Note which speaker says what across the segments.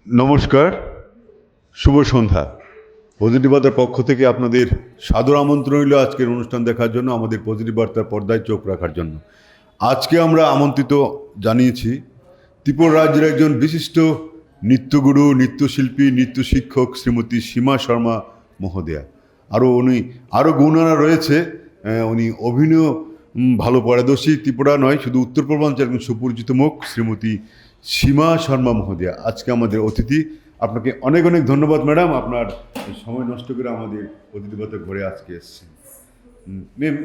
Speaker 1: নমস্কার, শুভ সন্ধ্যা। পজিটিভ বার্তার পক্ষ থেকে আপনাদের সাদর আমন্ত্রণ রইল আজকের অনুষ্ঠান দেখার জন্য, আমাদের পজিটিভ বার্তার পর্দায় চোখ রাখার জন্য। আজকে আমরা আমন্ত্রিত জানিয়েছি ত্রিপুরা রাজ্যের একজন বিশিষ্ট নৃত্যগুরু, নৃত্যশিল্পী, নৃত্য শিক্ষক শ্রীমতী সীমা শর্মা মহোদয়া। আরও গুণারা রয়েছে। উনি অভিনয় ভালো পারদর্শী, ত্রিপুরা নয় শুধু উত্তর পূর্বাঞ্চলের একজন সুপরিচিত মুখ শ্রীমতী সীমা শর্মা মহোদয়া আজকে আমাদের অতিথি। আপনাকে অনেক অনেক ধন্যবাদ ম্যাডাম, আপনার সময় নষ্ট করে আমাদের অতিথিগত ঘরে আজকে এসেছেন। ম্যাম,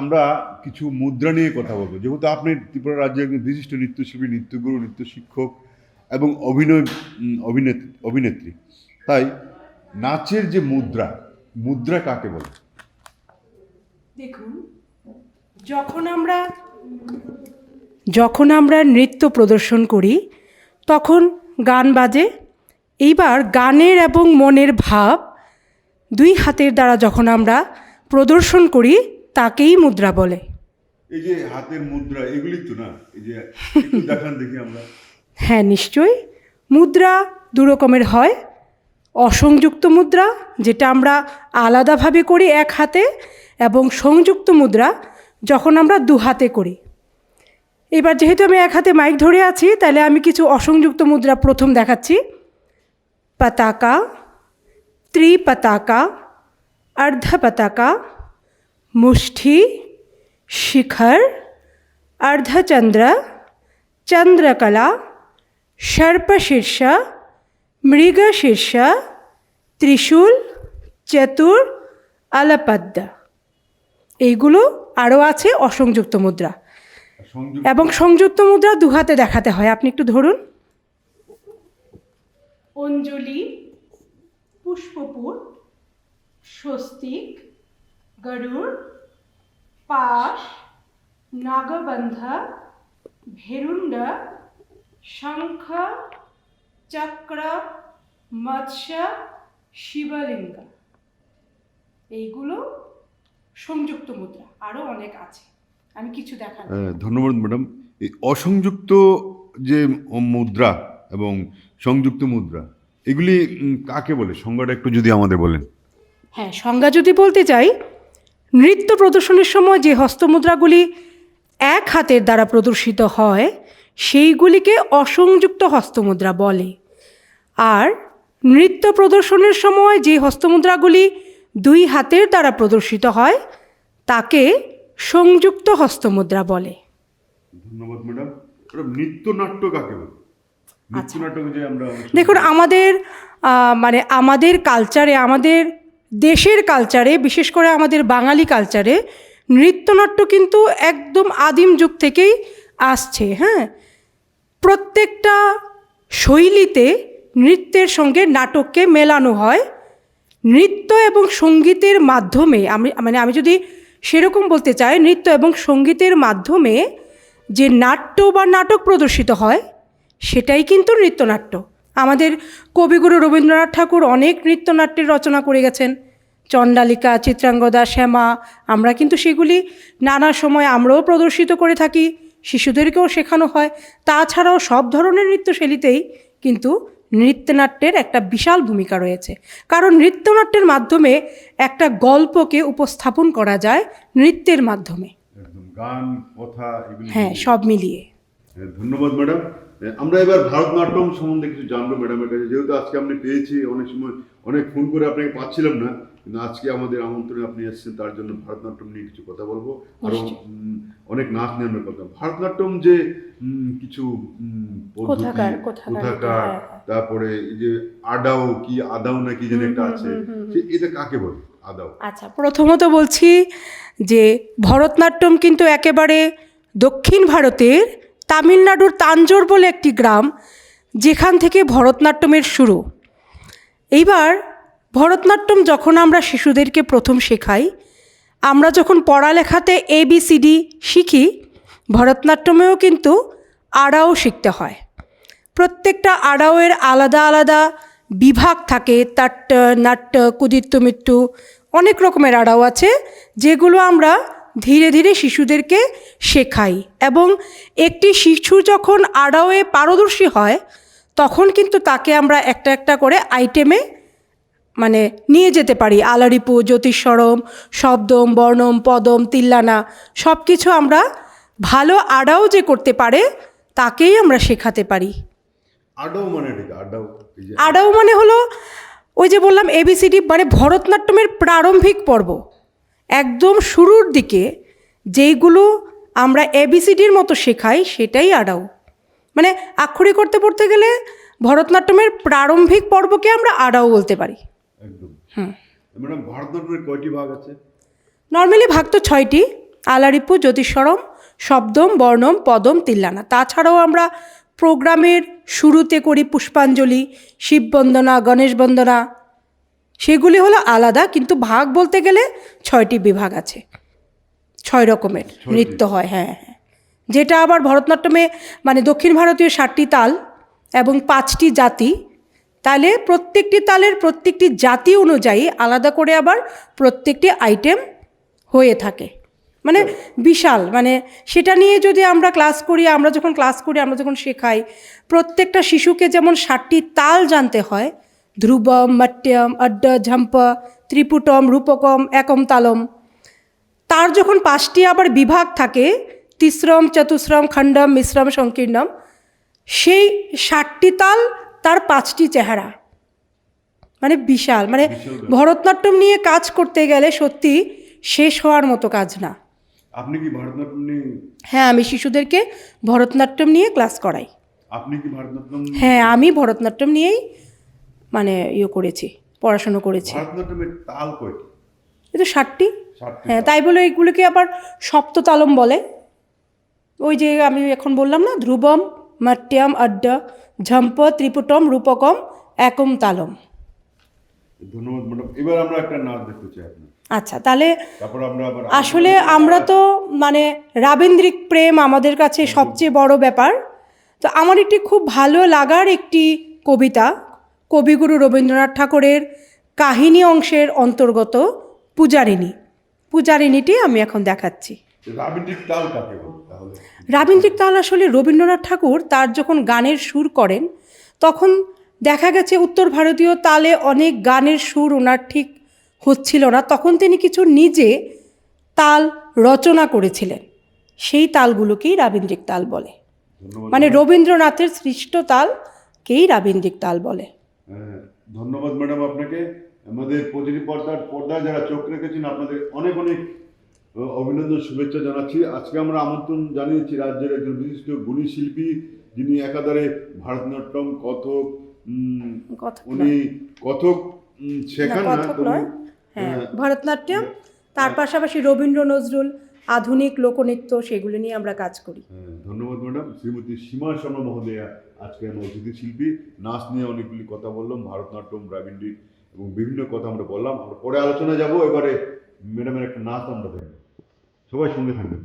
Speaker 1: আমরা কিছু মুদ্রা নিয়ে কথা বলবো, যেহেতু আপনি ত্রিপুরা রাজ্যের একজন বিশিষ্ট নৃত্যশিল্পী, নৃত্যগুরু, নৃত্য শিক্ষক এবং অভিনেত্রী। তাই নাচের যে মুদ্রা কাকে বলে?
Speaker 2: দেখুন, যখন আমরা নৃত্য প্রদর্শন করি তখন গান বাজে। এইবার গানের এবং মনের ভাব দুই হাতের দ্বারা যখন আমরা প্রদর্শন করি তাকেই মুদ্রা বলে।
Speaker 1: এই যে হাতের মুদ্রা, এগুলি তো না, এই যে দেখান দেখি আমরা।
Speaker 2: হ্যাঁ, নিশ্চয়ই। মুদ্রা দু রকমের হয়। অসংযুক্ত মুদ্রা, যেটা আমরা আলাদাভাবে করি এক হাতে, এবং সংযুক্ত মুদ্রা যখন আমরা দু হাতে করি। এবার যেহেতু আমি এক হাতে মাইক ধরে আছি, তাহলে আমি কিছু অসংযুক্ত মুদ্রা প্রথম দেখাচ্ছি। পতাকা, ত্রিপতাকা, অর্ধপতাকা, মুষ্টি, শিখর, অর্ধচন্দ্র, চন্দ্রকলা, সর্পশীর্ষ, মৃগশীর্ষ, ত্রিশূল, চতুর, অলপদ্ম। এইগুলো আরও আছে অসংযুক্ত মুদ্রা। এবং সংযুক্ত মুদ্রা দু হাতে দেখাতে হয়। আপনি একটু ধরুন। অঞ্জলি, পুষ্পপুট, স্বস্তিক, গরুড়, পাশ, নাগবন্ধ, ভেরুণ্ড, শঙ্খ, চক্র, মৎস্য, শিবলিঙ্গ। এইগুলো সংযুক্ত মুদ্রা। আরও অনেক আছে, আমি কিছু দেখাবো।
Speaker 1: ধন্যবাদ ম্যাডাম। এই অসংযুক্ত যে মুদ্রা এবং সংযুক্ত মুদ্রা এগুলি কাকে বলে, সংজ্ঞাটা একটু যদি আমাদের বলেন।
Speaker 2: হ্যাঁ, সংজ্ঞা যদি বলতে চাই, নৃত্য প্রদর্শনের সময় যে হস্তমুদ্রাগুলি এক হাতের দ্বারা প্রদর্শিত হয় সেইগুলিকে অসংযুক্ত হস্তমুদ্রা বলে। আর নৃত্য প্রদর্শনের সময় যে হস্তমুদ্রাগুলি দুই হাতের দ্বারা প্রদর্শিত হয় তাকে সংযুক্ত হস্তমুদ্রা বলে।
Speaker 1: ধন্যবাদ ম্যাডাম। নৃত্যনাট্য কাকে বলে? নৃত্যনাট্য যে আমরা
Speaker 2: দেখুন, আমাদের কালচারে, আমাদের দেশের কালচারে, বিশেষ করে আমাদের বাঙালি কালচারে নৃত্যনাট্য কিন্তু একদম আদিম যুগ থেকেই আসছে। হ্যাঁ, প্রত্যেকটা শৈলীতে নৃত্যের সঙ্গে নাটককে মেলানো হয়। নৃত্য এবং সঙ্গীতের মাধ্যমে আমি যদি সেরকম বলতে চাই, নৃত্য এবং সঙ্গীতের মাধ্যমে যে নাট্য বা নাটক প্রদর্শিত হয় সেটাই কিন্তু নৃত্যনাট্য। আমাদের কবিগুরু রবীন্দ্রনাথ ঠাকুর অনেক নৃত্যনাট্যের রচনা করে গেছেন। চণ্ডালিকা, চিত্রাঙ্গদা, শ্যামা, আমরা কিন্তু সেগুলি নানা সময় আমরাও প্রদর্শিত করে থাকি, শিশুদেরকেও শেখানো হয়। তাছাড়াও সব ধরনের নৃত্যশৈলীতেই কিন্তু নৃত্যনাট্যের একটা বিশাল ভূমিকা রয়েছে, কারণ নৃত্যনাট্যের মাধ্যমে একটা গল্পকে উপস্থাপন করা যায় নৃত্যের মাধ্যমে।
Speaker 1: একদম গান, কথা, এগুলি।
Speaker 2: হ্যাঁ, সব মিলিয়ে।
Speaker 1: ধন্যবাদ ম্যাডাম। আমরা এবার ভারতনাট্যম সম্বন্ধে কিছু জানবো ম্যাডামের কাছে, যেহেতু আজকে আপনি পেয়েছি। অনেক সময় অনেক ফোন করে আপনাকে পাচ্ছিলাম না, কিন্তু আজকে আমাদের আমন্ত্রণে আপনি এসেছেন, তার জন্য ভারতনাট্যম নিয়ে কিছু কথা বলবো। আরো অনেক নাচ নিয়মের কথা। ভারতনাট্যম যে কিছু কোথাকার, তারপরে এই যে আডাও কি আদাও নাকি যেন একটা আছে, এটা কাকে বলে আদাও?
Speaker 2: আচ্ছা, প্রথমত বলছি যে ভরতনাট্যম কিন্তু একেবারে দক্ষিণ ভারতের তামিলনাড়ুর তাঞ্জোর বলে একটি গ্রাম, যেখান থেকে ভরতনাট্যমের শুরু। এইবার ভরতনাট্যম যখন আমরা শিশুদেরকে প্রথম শেখাই, আমরা যখন পড়ালেখাতে ABCD শিখি, ভরতনাট্যমেও কিন্তু আড়াও শিখতে হয়। প্রত্যেকটা আড়াওয়ের আলাদা আলাদা বিভাগ থাকে। তাট্ট, নাট্য, কুদিত্য, মৃত্যু, অনেক রকমের আড়াও আছে, যেগুলো আমরা ধীরে ধীরে শিশুদেরকে শেখাই। এবং একটি শিশু যখন আড়াওয়ে পারদর্শী হয় তখন কিন্তু তাকে আমরা একটা একটা করে আইটেমে নিয়ে যেতে পারি। আলারিপু, জ্যোতিস্বরম, শব্দম, বর্ণম, পদম, তিল্লানা, সব কিছু আমরা ভালো আড়াও যে করতে পারে তাকেই আমরা শেখাতে পারি। আড়াও মানে হলো ওই যে বললাম ABCD, ভরতনাট্যমের প্রারম্ভিক পর্ব, একদম শুরুর দিকে যেইগুলো আমরা ABCDর মতো শেখাই সেটাই আড়াও। আক্ষরিক করতে পড়তে গেলে ভরতনাট্যমের প্রারম্ভিক পর্বকে আমরা আড়াও বলতে পারি।
Speaker 1: ম্যাডাম, ভারতনাট্যমের কয়টি ভাগ আছে?
Speaker 2: নর্মালি ভাগ তো 6টি: আলারিপু, জ্যোতিস্বরম, শব্দম, বর্ণম, পদম, তিল্লানা। তাছাড়াও আমরা প্রোগ্রামের শুরুতে করি পুষ্পাঞ্জলি, শিববন্দনা, গণেশ বন্দনা, সেগুলি হলো আলাদা, কিন্তু ভাগ বলতে গেলে 6টি বিভাগ আছে, 6 রকমের নৃত্য হয়। হ্যাঁ, যেটা আবার ভরতনাট্যমে দক্ষিণ ভারতীয় 7টি তাল এবং 5টি জাতি, তাহলে প্রত্যেকটি তালের প্রত্যেকটি জাতি অনুযায়ী আলাদা করে আবার প্রত্যেকটি আইটেম হয়ে থাকে। বিশাল, সেটা নিয়ে যদি আমরা ক্লাস করি, আমরা যখন শেখাই, প্রত্যেকটা শিশুকে যেমন 7টি তাল জানতে হয়, ধ্রুবম, মট্টম, অড্ড, ঝম্প, ত্রিপুটম, রূপকম, একম তালম, তার যখন 5টি আবার বিভাগ থাকে, তিস্রম, চতুস্রম, খণ্ডম, মিশ্রম, সংকীর্ণম, সেই 7টি তাল তার 5টি চেহারা। বিশাল, ভরতনাট্যম নিয়ে কাজ করতে গেলে সত্যি শেষ হওয়ার মতো কাজ না।
Speaker 1: আপনি কি ভারতনাট্যম নিয়ে?
Speaker 2: হ্যাঁ, আমি শিশুদেরকে ভরতনাট্যম নিয়ে ক্লাস করাই।
Speaker 1: আপনি কি ভারতনাট্যম?
Speaker 2: হ্যাঁ, আমি ভরতনাট্যম নিয়েই করেছি, পড়াশুনো করেছি।
Speaker 1: ভারতনাট্যমের তাল কয়টি?
Speaker 2: এই তো 7টি। হ্যাঁ, তাই বলে এইগুলোকে আবার সপ্ততালম বলে। ওই যে আমি এখন বললাম না, ধ্রুবম, মট্টম, অড্ড, ঝম্প, ত্রিপুটম, রূপকম, একম তালম।
Speaker 1: ধন্যবাদ ম্যাডাম। এবার আমরা একটা নাচ দেখতে চাই আপনার।
Speaker 2: আচ্ছা, তাহলে
Speaker 1: তারপর
Speaker 2: আসলে আমরা তো রাবীন্দ্রিক প্রেম আমাদের কাছে সবচেয়ে বড় ব্যাপার। তো আমার একটি খুব ভালো লাগার একটি কবিতা, কবিগুরু রবীন্দ্রনাথ ঠাকুরের কাহিনী অংশের অন্তর্গত পূজারিণী, পূজারিণীটি আমি এখন দেখাচ্ছি।
Speaker 1: রাবীন্দ্রিক তাল কাকে বলে তাহলে?
Speaker 2: রাবীন্দ্রিক তাল আসলে রবীন্দ্রনাথ ঠাকুর তার যখন গানের সুর করেন তখন দেখা গেছে উত্তর ভারতীয় তালে অনেক গানের সুর ওনার ঠিক হচ্ছিল না, তখন তিনি কিছু নিজে তাল রচনা করেছিলেন, সেই তালগুলোকেই রাবীন্দ্রিক তাল বলে।
Speaker 1: ধন্যবাদ
Speaker 2: মানে
Speaker 1: ম্যাডাম।
Speaker 2: রবীন্দ্রনাথের সৃষ্ট তালকেই রাবীন্দ্রিক তাল বলে।
Speaker 1: হ্যাঁ, ধন্যবাদ ম্যাডাম আপনাকে। আমাদের প্রতিটি পর্দায় যারা চোখ রেখেছেন আপনাদের অনেক অনেক অভিনন্দন, শুভেচ্ছা জানাচ্ছি। আজকে আমরা আমন্ত্রণ জানিয়েছি রাজ্যের একজন বিশিষ্ট গুণী শিল্পী, যিনি একাধারে ভারতনাট্যম, কথক,
Speaker 2: কথক
Speaker 1: উনি
Speaker 2: নয়,
Speaker 1: কথক
Speaker 2: না
Speaker 1: শেখান না,
Speaker 2: কথক
Speaker 1: তবু
Speaker 2: নয়, হ্যাঁ ভরতনাট্যম, তার
Speaker 1: হ্যাঁ,
Speaker 2: পাশাপাশি রবীন্দ্র নজরুল, আধুনিক লোকনৃত্য, সেগুলো নিয়ে আমরা কাজ করি।
Speaker 1: ধন্যবাদ ম্যাডাম। শ্রীমতী সীমা শর্মা মহোদয়া আজকে আমার অতিথি শিল্পী। নাচ নিয়ে অনেকগুলি কথা বললাম, ভারতনাট্যম, রাবীন্দ্রিক এবং বিভিন্ন কথা আমরা বললাম। আমরা পরে আলোচনা যাব। এবারে ম্যাডামের একটা নাচ আমরা দেখব, সবাই সঙ্গে থাকবেন।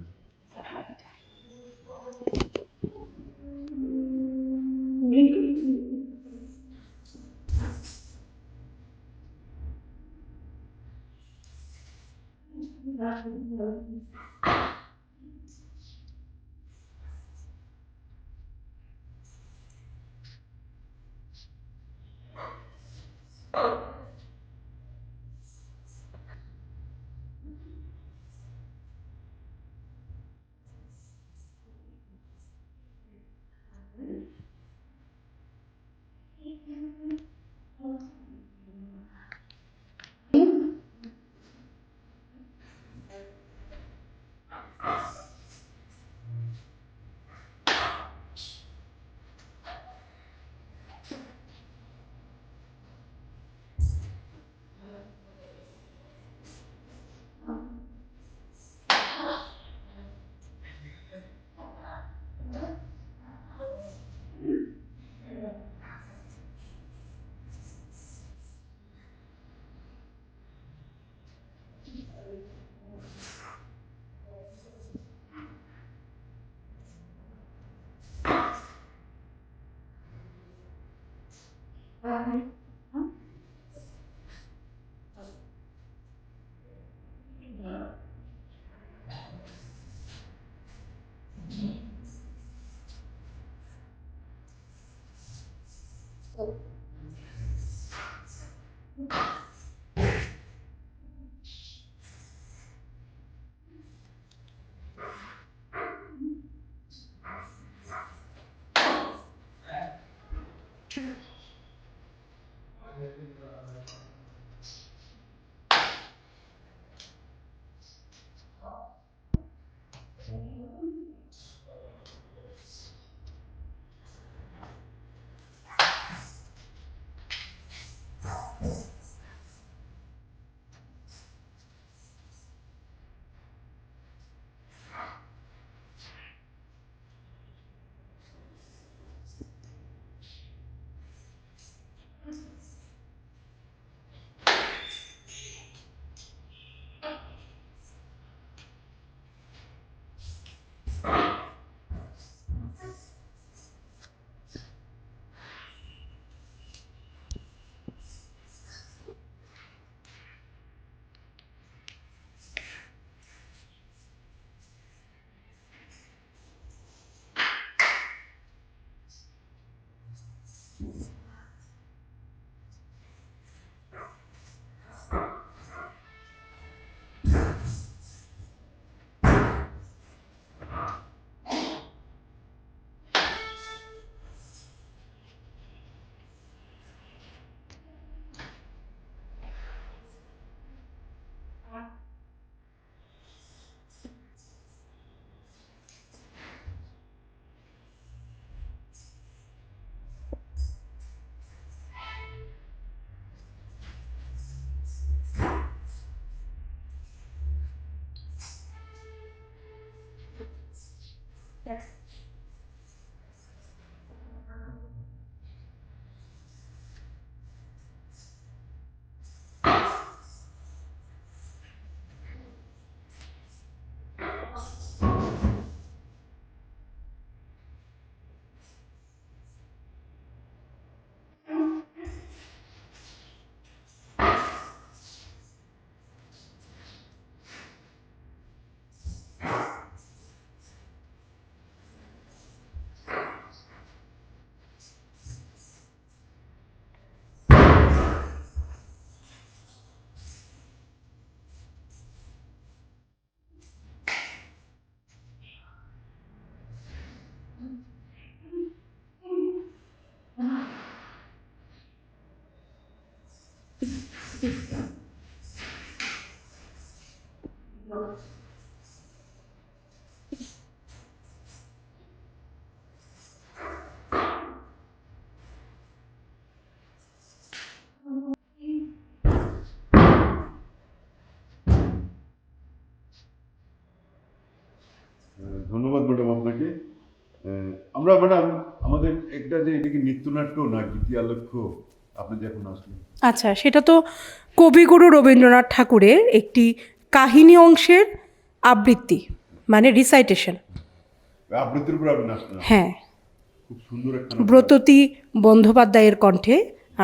Speaker 1: ধন্যবাদ ম্যাডাম আপনাকে। আমরা ম্যাডাম আমাদের একটা যে এটা কি নৃত্যনাট্য না গীতি আলেখ্য আপনি যে এখন আসলেন?
Speaker 2: আচ্ছা, সেটা তো কবিগুরু রবীন্দ্রনাথ ঠাকুরের একটি কাহিনী অংশের আবৃত্তি, মানে রিসাইটেশন।
Speaker 1: আবৃত্তির উপর আপনি আসলেন?
Speaker 2: হ্যাঁ,
Speaker 1: খুব সুন্দর একটা নাটক।
Speaker 2: ব্রততী বন্দ্যোপাধ্যায়ের কণ্ঠে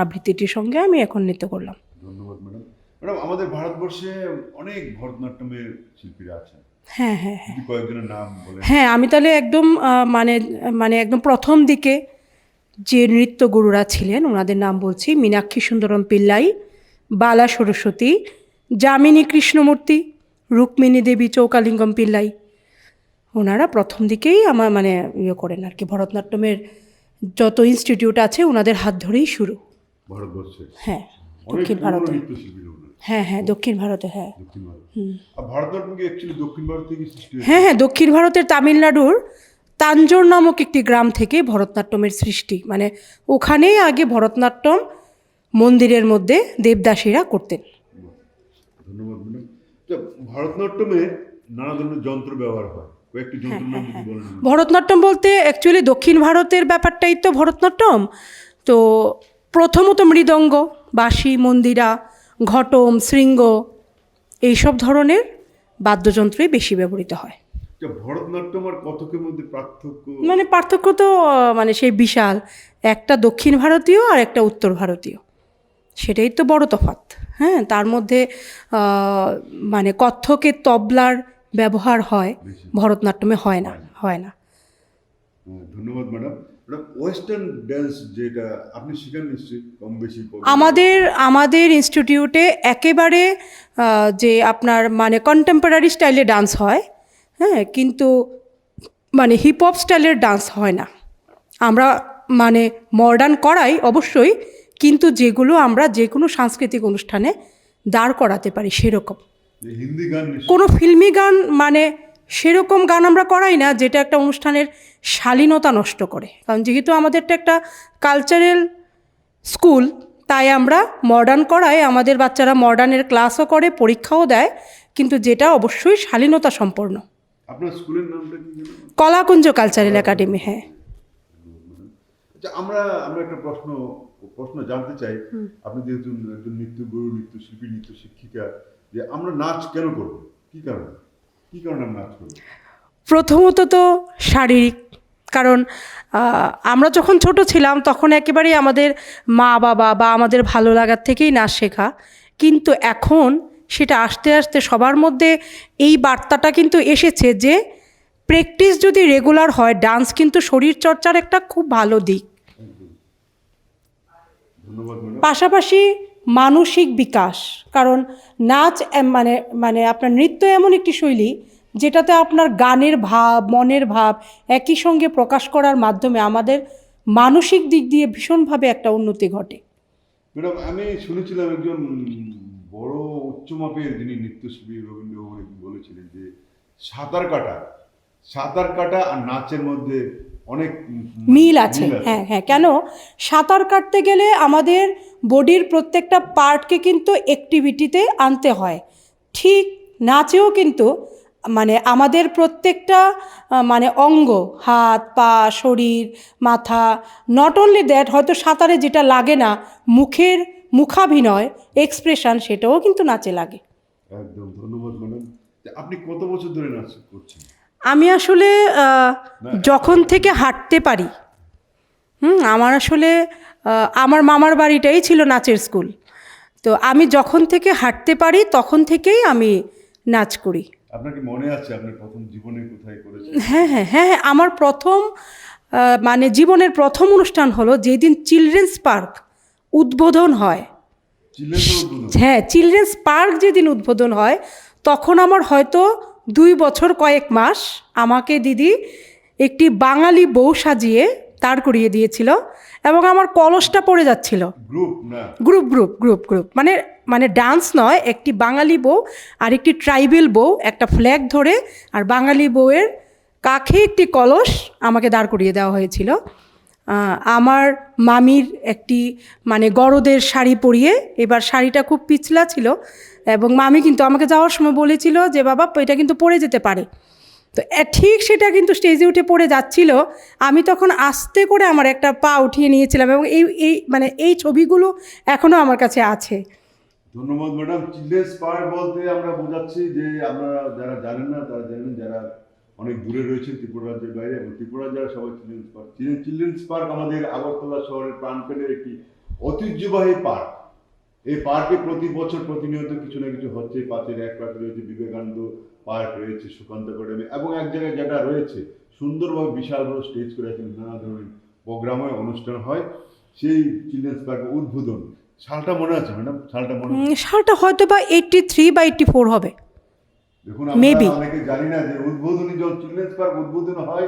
Speaker 2: আবৃত্তিটির সঙ্গে আমি এখন নৃত্য করলাম।
Speaker 1: ধন্যবাদ ম্যাডাম। ম্যাডাম আমাদের ভারতবর্ষে অনেক ভরতনাট্যমের শিল্পীরা আছেন,
Speaker 2: হ্যাঁ হ্যাঁ হ্যাঁ
Speaker 1: যদি কয়েকজনের নাম বলেন।
Speaker 2: হ্যাঁ, আমি তাহলে একদম মানে মানে একদম প্রথম দিকে যে নৃত্যগুরুরা ছিলেন ওনাদের নাম বলছি: মীনাক্ষী সুন্দরম পিল্লাই, বালা সরস্বতী, যামিনী কৃষ্ণমূর্তি, রুক্মিণী দেবী চৌকালিঙ্গম পিল্লাই। ওনারা প্রথম দিকেই আমার মানে ইয়ে করেন আর কি, ভরতনাট্যমের যত ইনস্টিটিউট আছে ওনাদের হাত ধরেই শুরু।
Speaker 1: ভারতবর্ষে
Speaker 2: হ্যাঁ,
Speaker 1: অনেক
Speaker 2: দক্ষিণ ভারতে।
Speaker 1: নৃত্যশিল্পী ওনারা।
Speaker 2: হ্যাঁ হ্যাঁ, দক্ষিণ ভারতে। হ্যাঁ
Speaker 1: দক্ষিণ ভারত। আর ভারতনাট্যম কি অ্যাকচুয়ালি দক্ষিণ ভারত থেকে সৃষ্টি হয়েছে?
Speaker 2: হ্যাঁ হ্যাঁ, দক্ষিণ ভারতের তামিলনাড়ুর তাঞ্জোর নামক একটি গ্রাম থেকে ভরতনাট্যমের সৃষ্টি। মানে ওখানেই আগে ভরতনাট্যম মন্দিরের মধ্যে দেবদাসীরা করতেন।
Speaker 1: ধন্যবাদ ম্যাডাম। তো ভারতনাট্যমে নানা ধরনের যন্ত্র ব্যবহার হয়, কয়েকটি যন্ত্র নাম যদি বলেন।
Speaker 2: ভরতনাট্যম বলতে অ্যাকচুয়ালি দক্ষিণ ভারতের ব্যাপারটাই তো ভরতনাট্যম। তো প্রথমত মৃদঙ্গ, বাঁশি, মন্দিরা, ঘটম, শৃঙ্গ, এইসব ধরনের বাদ্যযন্ত্রই বেশি ব্যবহৃত হয়।
Speaker 1: তো ভরতনাট্যম আর কত্থকের মধ্যে পার্থক্য?
Speaker 2: মানে পার্থক্য তো মানে সেই বিশাল, একটা দক্ষিণ ভারতীয় আর একটা উত্তর ভারতীয়, সেটাই তো বড় তফাৎ। হ্যাঁ, তার মধ্যে মানে কত্থকের তবলার ব্যবহার হয়, ভরতনাট্যমে হয় না।
Speaker 1: ধন্যবাদ ম্যাডাম। ম্যাডাম ওয়েস্টার্ন ড্যান্স যেটা আপনি শিখেন নিশ্চয়ই কম বেশি?
Speaker 2: আমাদের ইনস্টিটিউটে একেবারে যে আপনার মানে কন্টেম্পোরারি স্টাইলে ডান্স হয়, হ্যাঁ, কিন্তু মানে হিপ হপ স্টাইলের ডান্স হয় না। আমরা মানে মডার্ন করাই অবশ্যই, কিন্তু যেগুলো আমরা যে কোনো সাংস্কৃতিক অনুষ্ঠানে দাঁড় করাতে পারি সেরকম।
Speaker 1: হিন্দি গান নিশ্চয়ই?
Speaker 2: কোনো ফিল্মি গান মানে সেরকম গান আমরা করাই না যেটা একটা অনুষ্ঠানের শালীনতা নষ্ট করে। কারণ যেহেতু আমাদেরটা একটা কালচারাল স্কুল, তাই আমরা মডার্ন করাই। আমাদের বাচ্চারা মডার্নের ক্লাসও করে, পরীক্ষাও দেয়, কিন্তু যেটা অবশ্যই শালীনতা সম্পন্ন।
Speaker 1: আপনার স্কুলের নামটা কি?
Speaker 2: কলাকুঞ্জ কালচারাল একাডেমি। হ্যাঁ।
Speaker 1: আচ্ছা, আমরা একটা প্রশ্ন জানতে চাই। আপনি যেহেতু একজন নৃত্যগুরু, নৃত্যশিল্পী, নৃত্য শিক্ষিকা, যে আমরা নাচ কেন করব? কি কারণে আমরা নাচ করব?
Speaker 2: প্রথমত তো শারীরিক, কারণ আমরা যখন ছোট ছিলাম তখন একেবারেই আমাদের মা বাবা বা আমাদের ভালো লাগার থেকেই নাচ শেখা, কিন্তু এখন সেটা আস্তে আস্তে সবার মধ্যে এই বার্তাটা কিন্তু এসেছে যে প্র্যাকটিস যদি রেগুলার হয়, ডান্স কিন্তু শরীর চর্চার একটা খুব ভালো দিক।
Speaker 1: ধন্যবাদ ম্যাডাম।
Speaker 2: পাশাপাশি মানসিক বিকাশ, কারণ নাচ মানে মানে আপনার নৃত্য এমন একটি শৈলী যেটাতে আপনার গানের ভাব, মনের ভাব একই সঙ্গে প্রকাশ করার মাধ্যমে আমাদের মানসিক দিক দিয়ে ভীষণভাবে একটা উন্নতি ঘটে।
Speaker 1: ম্যাডাম আমি শুনেছিলাম একজন বড় উচ্চমাপের যিনি নৃত্যশিল্পী রবীন্দ্র বলেছিলেন যে সাঁতার কাটা আর নাচের মধ্যে অনেক
Speaker 2: মিল আছে। হ্যাঁ হ্যাঁ, কেন? সাঁতার কাটতে গেলে আমাদের বডির প্রত্যেকটা পার্টকে কিন্তু অ্যাক্টিভিটিতে আনতে হয়। ঠিক নাচেও কিন্তু মানে আমাদের প্রত্যেকটা মানে অঙ্গ, হাত পা, শরীর, মাথা, নট অনলি দ্যাট, হয়তো সাঁতারে যেটা লাগে না, মুখাভিনয়, এক্সপ্রেশন, সেটাও কিন্তু নাচে লাগে।
Speaker 1: একদম। ধন্যবাদ ম্যাডাম। আপনি কত বছর ধরে নাচ করছেন?
Speaker 2: আমি আসলে যখন থেকে হাঁটতে পারি, আমার আসলে আমার মামার বাড়িটাই ছিল নাচের স্কুল। তো আমি যখন থেকে হাঁটতে পারি তখন থেকেই আমি নাচ করি।
Speaker 1: আপনার কি মনে আছে আপনার প্রথম জীবনে কোথায় করেছেন?
Speaker 2: হ্যাঁ হ্যাঁ হ্যাঁ হ্যাঁ, আমার প্রথম মানে জীবনের প্রথম অনুষ্ঠান হলো যেদিন চিলড্রেন্স পার্ক উদ্বোধন হয়। হ্যাঁ, চিলড্রেন্স পার্ক যেদিন উদ্বোধন হয় তখন আমার হয়তো 2 বছর কয়েক মাস আমাকে দিদি একটি বাঙালি বউ সাজিয়ে দাঁড় করিয়ে দিয়েছিল এবং আমার কলসটা পড়ে যাচ্ছিল।
Speaker 1: গ্রুপ না
Speaker 2: গ্রুপ মানে মানে ডান্স নয়, একটি বাঙালি বউ আর একটি ট্রাইবেল বউ একটা ফ্ল্যাগ ধরে, আর বাঙালি বউয়ের কাঁখে একটি কলস আমাকে দাঁড় করিয়ে দেওয়া হয়েছিল। আমার মামির একটি মানে গরদের শাড়ি পরিয়ে, এবার শাড়িটা খুব পিছলা ছিল এবং মামি কিন্তু আমাকে যাওয়ার সময় বলেছিল যে বাবা এটা কিন্তু পড়ে যেতে পারে। তো ঠিক সেটা কিন্তু স্টেজে উঠে পড়ে যাচ্ছিল, আমি তখন আস্তে করে আমার একটা পা উঠিয়ে নিয়েছিলাম এবং এই মানে এই ছবিগুলো এখনও আমার কাছে আছে।
Speaker 1: ধন্যবাদ ম্যাডাম। চিলড্রেন্স পার্ক বলতে আমরা বোঝাচ্ছি যে আপনারা যারা জানেন না তারা জানেন, যারা অনেক দূরে রয়েছেন ত্রিপুরা রাজ্যের বাইরে এবং ত্রিপুরা যারা সবাই চিলড্রেন্স পার্ক আমাদের আগরতলা শহরের প্রাণকেন্দ্রের একটি ঐতিহ্যবাহী পার্ক। এই পার্কে প্রতি বছর প্রতিনিয়ত কিছু না কিছু হচ্ছে। পাঁচের এক পার্ক রয়েছে, বিবেকানন্দ পার্ক রয়েছে, সুকান্ত একাডেমি এবং এক জায়গায় যেটা রয়েছে সুন্দরভাবে বিশাল বড় স্টেজ করে আছে, নানা ধরনের প্রোগ্রাম হয়, অনুষ্ঠান হয়। সেই চিলড্রেন্স পার্কের উদ্বোধন সালটা মনে আছে ম্যাডাম?
Speaker 2: সালটা হয়তো বা 83 বা 84 হবে।
Speaker 1: দেখুন আমরা অনেকে জানি না যে উদ্বোধনী যখন চিলড্রেন্স পার্ক উদ্বোধন হয়,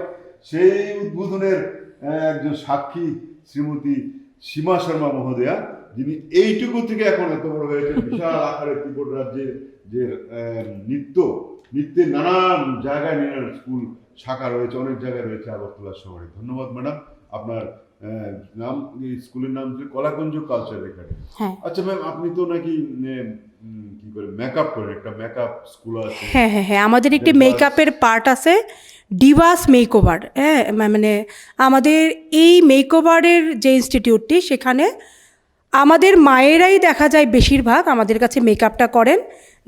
Speaker 1: সেই উদ্বোধনের একজন সাক্ষী শ্রীমতী সীমা শর্মা মহোদয়া, যিনি এইটুকু থেকে এখন এত বড় হয়েছে বিশাল আকারে ত্রিপুরা রাজ্যের যে নৃত্যের নানান জায়গায় নানান স্কুল শাখা রয়েছে, অনেক জায়গায় রয়েছে আগরতলা শহরে। ধন্যবাদ ম্যাডাম। আপনার নাম, স্কুলের নাম হচ্ছে কলাকুঞ্জ কালচারাল একাডেমি। আচ্ছা ম্যাম, আপনি তো নাকি কি করে মেকআপ করেন, একটা মেকআপ স্কুল আছে?
Speaker 2: হ্যাঁ, আমাদের একটি মেকআপের পার্ট আছে, ডিভাস মেকওভার। হ্যাঁ, মানে আমাদের এই মেকওভারের যে ইনস্টিটিউটটি, সেখানে আমাদের মায়েরাই দেখা যায় বেশিরভাগ আমাদের কাছে মেকআপটা করেন।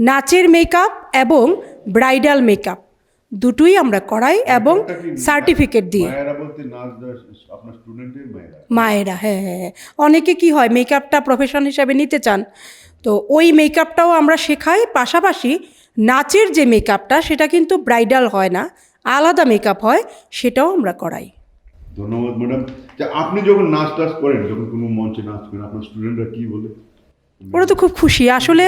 Speaker 2: নাচের মেকআপ এবং ব্রাইডাল মেকআপ দুটোই আমরা করাই এবং সার্টিফিকেট দিয়ে। মায়েরা হ্যাঁ, অনেকে কি হয় মেকআপটা প্রফেশন হিসাবে নিতে চান, তো ওই মেকআপটাও আমরা শেখাই। পাশাপাশি নাচের যে মেকআপটা সেটা কিন্তু ব্রাইডাল হয় না, আলাদা মেকআপ হয়, সেটাও আমরা করাই।
Speaker 1: ধন্যবাদ ম্যাডাম। আপনি যখন নাচ টাচ করেন, যখন কোনো মঞ্চে নাচ করেন, আপনার স্টুডেন্টরা কি বলে?
Speaker 2: ওরা তো খুব খুশি। আসলে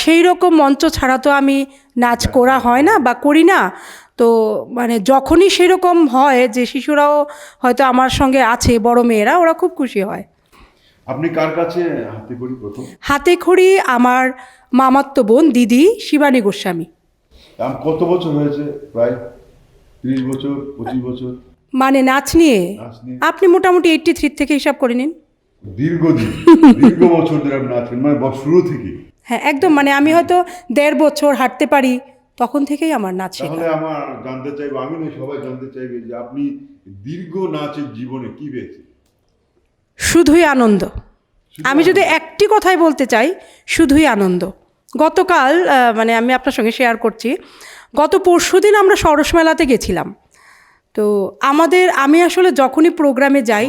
Speaker 2: সেই রকম মঞ্চ ছাড়া তো আমি নাচ করা হয় না বা করি না, তো মানে যখনই সেরকম হয় যে শিশুরাও হয়তো আমার সঙ্গে আছে, বড় মেয়েরা, ওরা খুব খুশি হয়।
Speaker 1: আপনি কার কাছে হাতে খড়ি প্রথম?
Speaker 2: হাতে খড়ি আমার মামাতো বোন দিদি শিবানী গোস্বামী।
Speaker 1: কত বছর হয়েছে? প্রায় 30 বছর, 25 বছর?
Speaker 2: মানে নাচ নিয়ে আপনি মোটামুটি 83 থেকে হিসাব করে নিন।
Speaker 1: দীর্ঘ বছর ধরে আপনি নাচ করেন, মানে শুরু থেকে?
Speaker 2: হ্যাঁ, একদম। মানে আমি হয়তো 1.5 বছর হাঁটতে পারি, তখন থেকেই আমার নাচ শেখা।
Speaker 1: তাহলে আমার জানতে চাইবো, আমি না সবাই জানতে চাইবে যে আপনি দীর্ঘ নাচের জীবনে কি পেয়েছেন?
Speaker 2: শুধুই আনন্দ। আমি যদি একটি কথাই বলতে চাই, শুধুই আনন্দ। গতকাল মানে আমি আপনার সঙ্গে শেয়ার করছি, গত পরশুদিন আমরা সরস মেলাতে গেছিলাম। তো আমি আসলে যখনই প্রোগ্রামে যাই,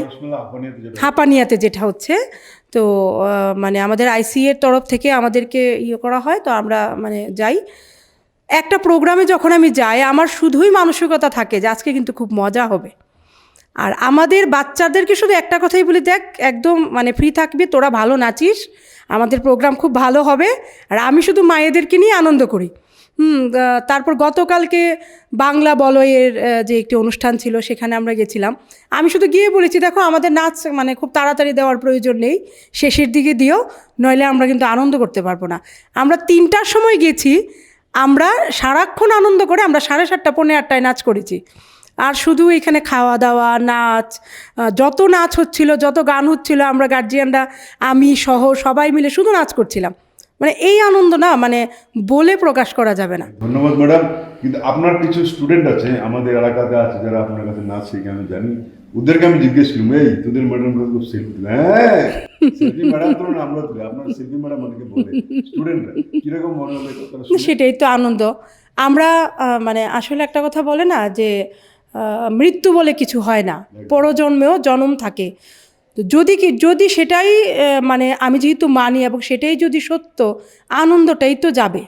Speaker 2: হাঁপানিয়াতে যেটা হচ্ছে, তো মানে আমাদের আইসি এর তরফ থেকে আমাদেরকে করা হয়, তো আমরা মানে যাই। একটা প্রোগ্রামে যখন আমি যাই, আমার শুধুই মানসিকতা থাকে যে আজকে কিন্তু খুব মজা হবে। আর আমাদের বাচ্চাদেরকে শুধু একটা কথাই বলি, দেখ একদম মানে ফ্রি থাকবি, তোরা ভালো নাচিস, আমাদের প্রোগ্রাম খুব ভালো হবে। আর আমি শুধু মায়েদেরকে নিয়ে আনন্দ করি। তারপর গতকালকে বাংলা বলয়ের যে একটি অনুষ্ঠান ছিল, সেখানে আমরা গেছিলাম। আমি শুধু গিয়ে বলেছি, দেখো আমাদের নাচ মানে খুব তাড়াতাড়ি দেওয়ার প্রয়োজন নেই, শেষের দিকে দিও, নইলে আমরা কিন্তু আনন্দ করতে পারবো না। আমরা 3টার সময় গেছি, আমরা সারাক্ষণ আনন্দ করে আমরা 7:30 পৌনে 8টায় নাচ করেছি। আর শুধু এখানে খাওয়া দাওয়া, নাচ, যত নাচ হচ্ছিল, যত গান হচ্ছিল, আমরা গার্জিয়ানরা, আমি সহ সবাই মিলে শুধু নাচ করছিলাম। মানে এই আনন্দ না, মানে বলে প্রকাশ করা যাবে না।
Speaker 1: ধন্যবাদ ম্যাডাম। কিন্তু আপনার কিছু স্টুডেন্ট আছে আমাদের এলাকাতে আছে যারা আপনার কাছে নাচ শিখে, আমি জানি। ওদেরকে আমি জিজ্ঞেস করলাম, এই তোদের ম্যাডাম খুব সেলফি তুলে? হ্যাঁ, সেলফি ম্যাডাম তো না, আমরা তুলে। আপনার সেলফি ম্যাডাম অনেকে বলে, স্টুডেন্টরা কিরকম মনে হলো?
Speaker 2: সেটাই তো আনন্দ। আমরা মানে আসলে একটা কথা বলে না যে মৃত্যু বলে কিছু হয় না, পরজন্মেও জন্ম থাকে। তো যদি সেটাই মানে আমি যেহেতু মানি এবং সেটাই যদি সত্য, আনন্দটাই তো যাবে।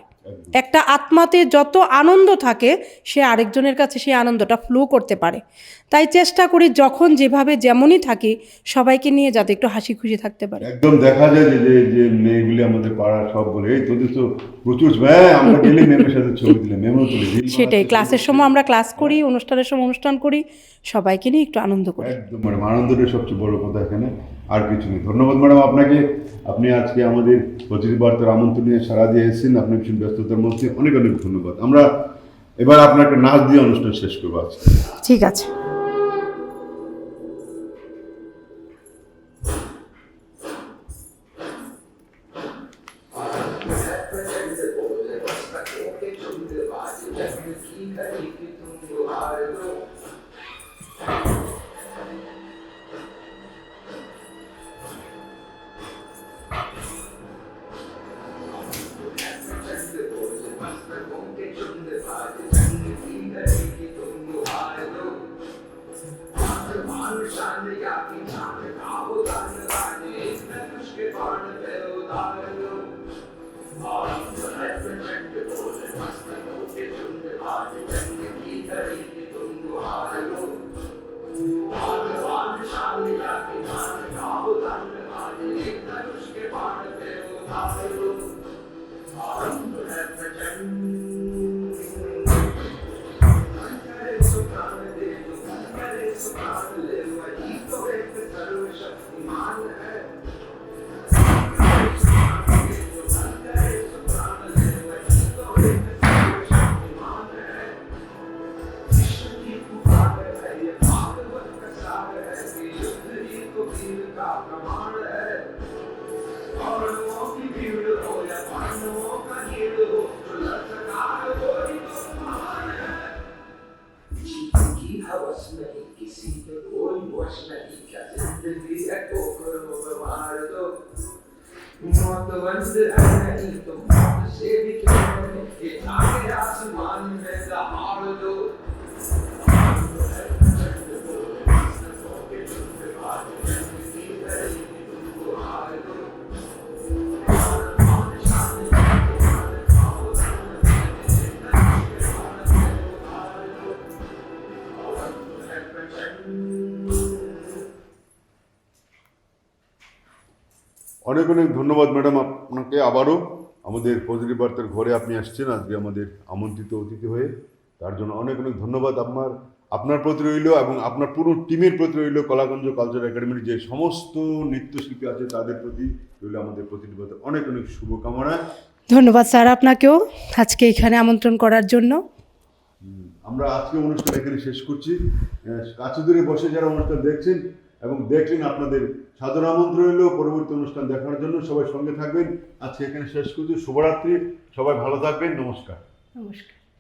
Speaker 2: একটা আত্মাতে যত আনন্দ থাকে সে আরেকজনের কাছে সেই আনন্দটা ফ্লো করতে পারে। তাই চেষ্টা করি যখন যেভাবে যেমনই থাকি সবাইকে নিয়ে যাতে একটু হাসি খুশি থাকতে পারে।
Speaker 1: একদম দেখা যায় যে যে যে মেয়েগুলি আমাদের পাড়ার সব বলে এই তোদের তো প্রচুর আমরা গেলে ম্যামের সাথে ছবি দিলে ম্যামও তুলে দিল।
Speaker 2: সেটাই, ক্লাসের সময় আমরা ক্লাস করি, অনুষ্ঠানের সময় অনুষ্ঠান করি, সবাইকে নিয়ে একটু আনন্দ করি।
Speaker 1: একদম ম্যাডাম, আনন্দটাই সবচেয়ে বড় কথা এখানে, আর কিছু নেই। ধন্যবাদ ম্যাডাম আপনাকে, আপনি আজকে আমাদের পজিটিভ বার্তার আমন্ত্রণ নিয়ে সারা দিয়ে এসেছেন। আপনি ভীষণ ব্যস্ততার মধ্যে, অনেক অনেক ধন্যবাদ। আমরা এবার আপনার একটা নাচ দিয়ে অনুষ্ঠান শেষ করবো আজকে।
Speaker 2: ঠিক আছে।
Speaker 1: অনেক অনেক ধন্যবাদ ম্যাডাম আপনাকে। আবারও আমাদের পজিটিভ বার্তার ঘরে আপনি আসছেন আজকে আমাদের আমন্ত্রিত অতিথি হয়ে, তার জন্য অনেক অনেক ধন্যবাদ আপনার প্রতি রইল এবং আপনার পুরো টিমের প্রতি রইল। কলাগঞ্জ কালচার একাডেমির যে সমস্ত নৃত্যশিল্পী আছে তাদের প্রতি রইল আমাদের পজিটিভ বার্তার অনেক অনেক শুভকামনা।
Speaker 2: ধন্যবাদ স্যার আপনাকেও আজকে এখানে আমন্ত্রণ করার জন্য।
Speaker 1: আমরা আজকে অনুষ্ঠান এখানে শেষ করছি। কাছে দূরে বসে যারা অনুষ্ঠান দেখছেন এবং দেখলেন, আপনাদের সাদর আমন্ত্রণ রইল পরবর্তী অনুষ্ঠান দেখার জন্য। সবাই সঙ্গে থাকবেন। আজকে এখানে শেষ করছি। শুভরাত্রি, সবাই ভালো থাকবেন। নমস্কার।
Speaker 2: নমস্কার।